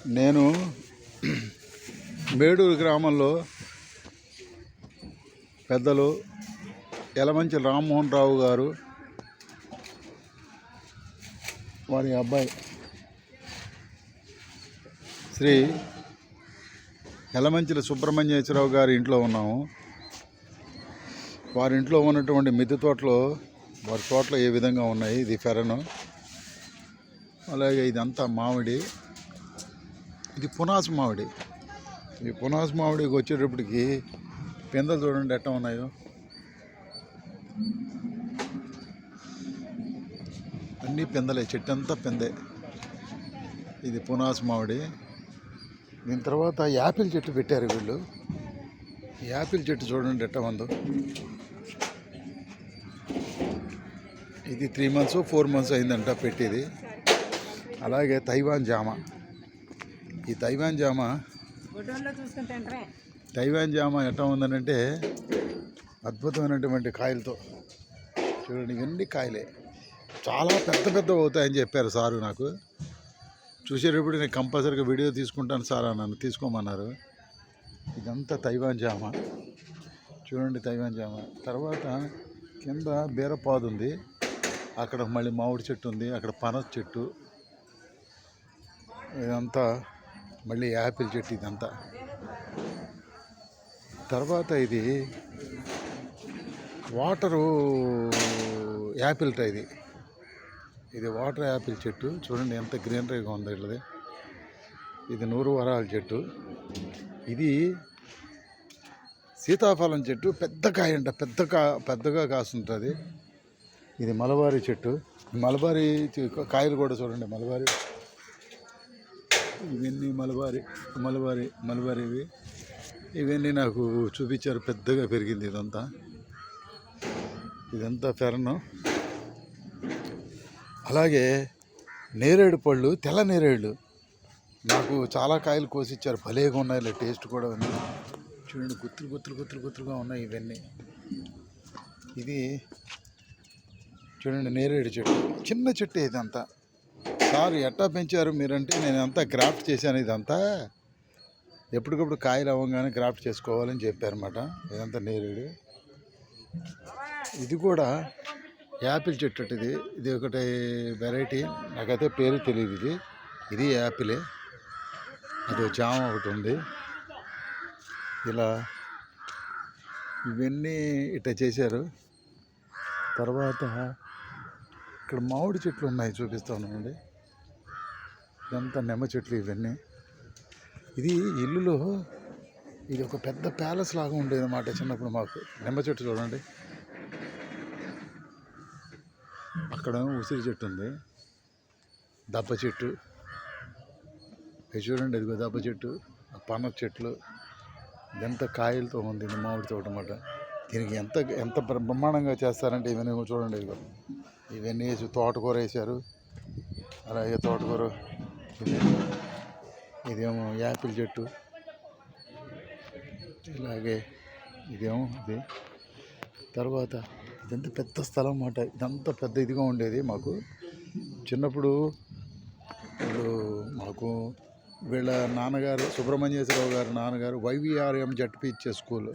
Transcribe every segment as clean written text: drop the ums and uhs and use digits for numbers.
నేను మేడూరు గ్రామంలో పెద్దలు యలమంచి రామ్మోహన్ రావు గారు వారి అబ్బాయి శ్రీ యలమంచిల సుబ్రహ్మణ్యేశ్వరరావు గారి ఇంట్లో ఉన్నాము. వారి ఇంట్లో ఉన్నటువంటి మిద్దె తోటలో వారి తోటలో ఏ విధంగా ఉన్నాయి. ఇది ఫెరను, అలాగే ఇదంతా మామిడి, ఇది పునాస మామిడి. ఈ పునాస మామిడికి వచ్చేటప్పటికి పిందెలు చూడండి ఎట్లా ఉన్నాయో. అన్నీ పిందలే, చెట్టు అంతా పిందే. ఇది పునాస మామిడి. దీని తర్వాత యాపిల్ చెట్టు పెట్టారు వీళ్ళు. యాపిల్ చెట్టు చూడండి ఎట్లా ఉందో. ఇది 3 months 4 months అయిందంట పెట్టేది. అలాగే తైవాన్ జామ. ఈ తైవాన్ జామ ఎట్లా ఉందనంటే అద్భుతమైనటువంటి కాయలతో చూడండి. ఇవన్నీ కాయలే, చాలా పెద్ద పెద్ద అవుతాయని చెప్పారు సారు. నాకు చూసేటప్పుడు నేను కంపల్సరీగా వీడియో తీసుకుంటాను సార్ నన్ను తీసుకోమన్నారు. ఇదంతా తైవాన్ జామ చూడండి, తైవాన్ జామ. తర్వాత కింద బీరపాదు ఉంది, అక్కడ మళ్ళీ మామిడి చెట్టు ఉంది, అక్కడ పనస చెట్టు, ఇదంతా మళ్ళీ యాపిల్ చెట్టు. ఇదంతా తర్వాత ఇది వాటరు యాపిల్ ట్రై. ఇది వాటర్ యాపిల్ చెట్టు చూడండి ఎంత గ్రీనరీగా ఉంది ఇట్లది. ఇది 100 వరాల చెట్టు. ఇది సీతాఫలం చెట్టు, పెద్ద కాయ అంట, పెద్దగా కాస్తుంటుంది. ఇది మలబారీ చెట్టు. మలబారీ కాయలు కూడా చూడండి, మలబారీ. ఇవన్నీ మలబారీవి. ఇవన్నీ నాకు చూపించారు, పెద్దగా పెరిగింది ఇదంతా ఫెరను. అలాగే నేరేడు పళ్ళు, తెల్ల నేరేళ్ళు నాకు చాలా కాయలు కోసిచ్చారు, భలేగా ఉన్నాయి. ఇలా టేస్ట్ కూడా ఉంది చూడండి, గుత్తులుగా ఉన్నాయి ఇవన్నీ. ఇది చూడండి నేరేడు చెట్టు, చిన్న చెట్టు. ఇదంతా సార్ ఎట్టా పెంచారు మీరంటే, నేను అంతా గ్రాఫ్ట్ చేశాను. ఇదంతా ఎప్పటికప్పుడు కాయలు అవ్వగానే గ్రాఫ్ట్ చేసుకోవాలని చెప్పారన్నమాట. ఇదంతా నేరేడు. ఇది కూడా యాపిల్ చెట్టు. ఇది ఒకటి వెరైటీ, నాకైతే పేరు తెలియదు. ఇది యాపిలే. అది జామ ఒకటి ఉంది. ఇలా ఇవన్నీ ఇట్లా చేశారు. తర్వాత ఇక్కడ మామిడి చెట్లు ఉన్నాయి, చూపిస్తానండి. ఇదంతా నిమ్మ చెట్లు ఇవన్నీ. ఇది ఇల్లులో ఇది ఒక పెద్ద ప్యాలెస్ లాగా ఉండేది అన్నమాట చిన్నప్పుడు మాకు. నిమ్మ చెట్టు చూడండి, అక్కడ ఉసిరి చెట్టు ఉంది, దబ్బ చెట్టు. అది చూడండి, ఇదిగో దబ్బ చెట్టు, పనస చెట్లు. ఎంత కాయలతో ఉంది మామిడి తోట అన్నమాట. దీనికి ఎంత బ్రహ్మాండంగా చేస్తారంటే ఇవన్నీ చూడండి. ఇదిగో ఇవన్నీ వేసి తోటకూర వేసారు. అలాగే తోటకూర. ఇదేమో యాపిల్ చెట్టు. ఇలాగే ఇదేమో ఇది. తర్వాత ఇదంతా పెద్ద స్థలం అన్నమాట. ఇదంతా పెద్ద ఇదిగా ఉండేది మాకు చిన్నప్పుడు. మాకు వీళ్ళ నాన్నగారు సుబ్రహ్మణ్యేశ్వరరావు గారి నాన్నగారు YVRM ZPH school,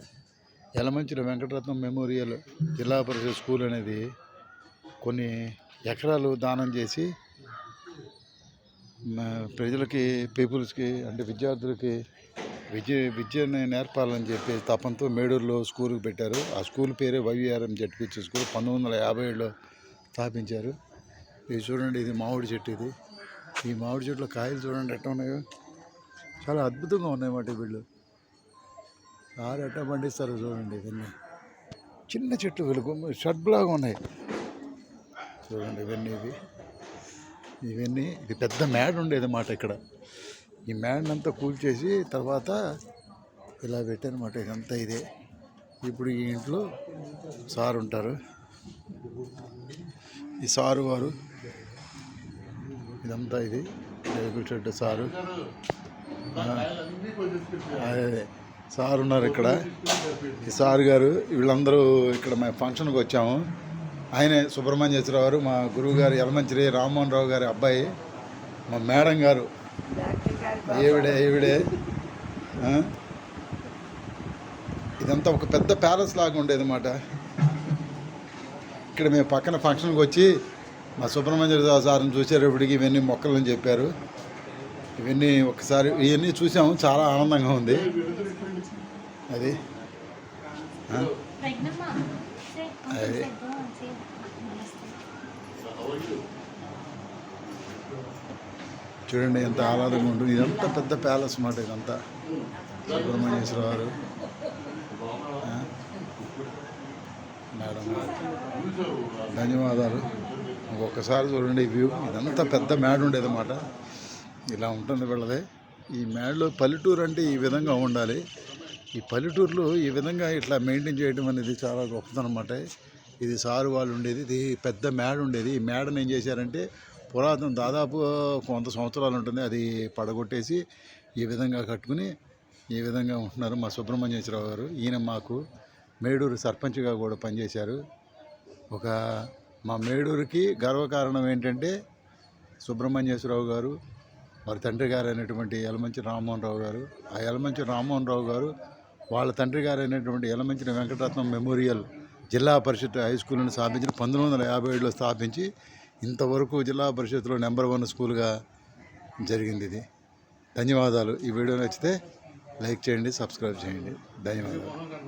Yalamanchili Venkataratnam memorial Zilla Parishad school అనేది కొన్ని ఎకరాలు దానం చేసి ప్రజలకి, పీపుల్స్కి అంటే విద్యార్థులకి విద్యను నేర్పాలని చెప్పి తపంతో మేడూరులో స్కూల్కి పెట్టారు. ఆ స్కూల్ పేరే YVRM జడ్పీహెచ్ స్కూల్. 1957లో స్థాపించారు. ఇది చూడండి, ఇది మామిడి చెట్టు. ఈ మామిడి చెట్లో కాయలు చూడండి ఎట్లా ఉన్నాయో, చాలా అద్భుతంగా ఉన్నాయన్నమాట. వీళ్ళు ఎట్లా పండిస్తారు చూడండి. ఇవన్నీ చిన్న చెట్లు, వీళ్ళు షడ్లాగా ఉన్నాయి చూడండి. ఇవన్నీ ఇది పెద్ద మేడ ఉండేది అన్నమాట ఇక్కడ. ఈ మేడనంతా కూల్చేసి తర్వాత ఇలా పెట్టారన్నమాట. ఇదంతా ఇదే. ఇప్పుడు ఈ ఇంట్లో సారు ఉంటారు. ఈ సారు వారు ఇదంతా ఇది రేకుల షెడ్ సారు. అదే సార్ ఉన్నారు ఇక్కడ. ఈ సారు గారు వీళ్ళందరూ ఇక్కడ మేము ఫంక్షన్కి వచ్చాము. ఆయనే సుబ్రహ్మణ్యేశ్వరరావు గారు, మా గురువు గారు యలమంచిలి రామ్మోహన్ రావు గారి అబ్బాయి, మా మేడం గారు ఈవిడే ఆ? ఇదంతా ఒక పెద్ద ప్యాలెస్ లాగా ఉండేది అన్నమాట. ఇక్కడ మేము పక్కన ఫంక్షన్కి వచ్చి మా సుబ్రహ్మణ్య సార్ని చూసేటప్పటికి ఇవన్నీ మొక్కలని చెప్పారు. ఇవన్నీ ఒకసారి ఇవన్నీ చూసాము, చాలా ఆనందంగా ఉంది. అది అది చూడండి ఎంత ఆహ్లాదంగా ఉంటుంది. ఇదంతా పెద్ద ప్యాలెస్ అన్నమాట. ఇదంతా సుబ్రహ్మణ్యేశ్వర వారు, మేడం గారు, ధన్యవాదాలు. ఒక్కసారి చూడండి ఈ వ్యూ. ఇదంతా పెద్ద మేడ ఉండేది అన్నమాట. ఇలా ఉంటుంది వీళ్ళది. ఈ మేడలో పల్లెటూరు అంటే ఈ విధంగా ఉండాలి. ఈ పల్లెటూరులో ఈ విధంగా ఇట్లా మెయింటైన్ చేయడం అనేది చాలా గొప్పదనం అన్నమాట. ఇది సారు వాళ్ళు ఉండేది, ఇది పెద్ద మేడ ఉండేది. ఈ మేడను ఏం చేశారంటే పురాతన దాదాపు కొంత సంవత్సరాలు ఉంటుంది, అది పడగొట్టేసి ఈ విధంగా కట్టుకుని ఈ విధంగా ఉంటున్నారు మా సుబ్రహ్మణ్యేశ్వరరావు గారు. ఈయన మాకు మేడూరు సర్పంచ్గా కూడా పనిచేశారు. ఒక మా మేడూరుకి గర్వకారణం ఏంటంటే సుబ్రహ్మణ్యేశ్వరరావు గారు, వారి తండ్రి గారు అయినటువంటి యలమంచి రామ్మోహన్ రావు గారు. ఆ యలమంచి రామ్మోహన్ రావు గారు వాళ్ళ తండ్రి గారు అయినటువంటి యలమంచి వెంకటరత్నం మెమోరియల్ జిల్లా పరిషత్ హై స్కూల్ని స్థాపించిన 1957లో స్థాపించి ఇంతవరకు జిల్లా పరిషత్లో నెంబర్ 1 స్కూల్గా జరిగింది ఇది. ధన్యవాదాలు. ఈ వీడియో నచ్చితే లైక్ చేయండి, సబ్స్క్రైబ్ చేయండి. ధన్యవాదాలు.